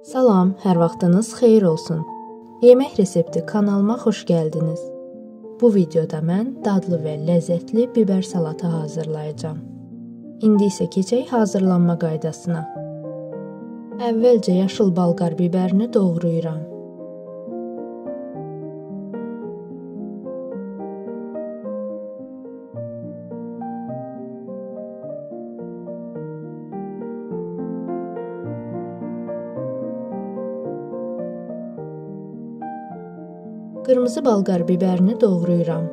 Salam, hər vaxtınız xeyir olsun. Yemək resepti kanalıma xoş gəldiniz. Bu videoda mən dadlı və ləzzətli biber salatı hazırlayacağam. İndi isə keçək hazırlanma qaydasına. Əvvəlcə yaşıl balqar biberini doğrayıram. Qırmızı balqar biberini doğrayıram.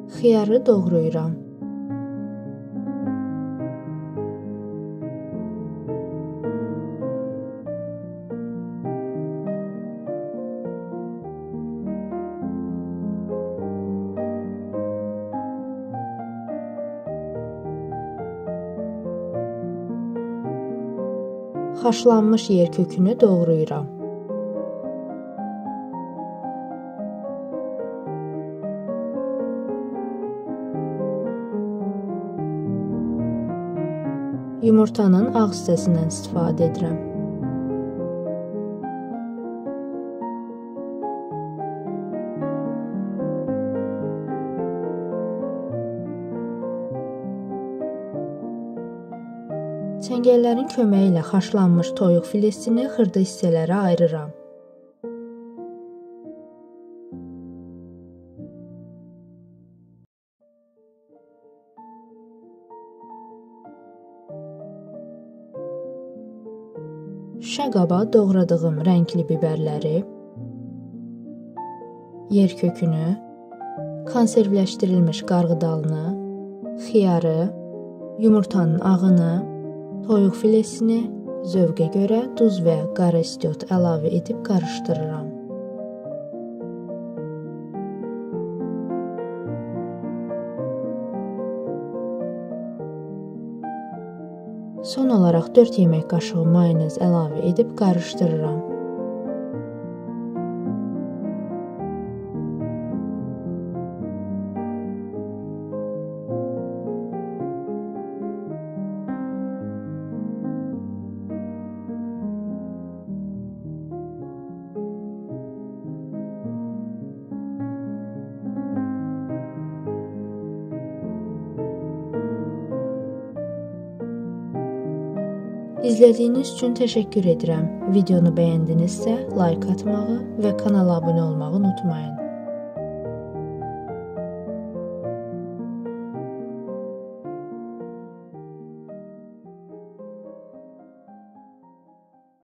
Xiyarı doğrayıram. Haşlanmış yer kökünü doğrayıram. Yumurtanın ağ hissəsindən istifadə edirəm. Çəngəllərin köməyi ilə haşlanmış toyuq filesini xırda hissələrə ayırıram. Şişə qaba doğradığım rəngli biberləri, yer kökünü, konservləşdirilmiş qarğıdalını, xiyarı, yumurtanın ağını, toyuq filesini zövqə görə duz və qara istiot əlavə edib qarışdırıram. Son olaraq 4 yemək qaşığı mayonez əlavə edib qarışdırıram. İzlədiyiniz üçün təşəkkür edirəm. Videonu bəyəndinizsə, like atmağı və kanala abunə olmağı unutmayın.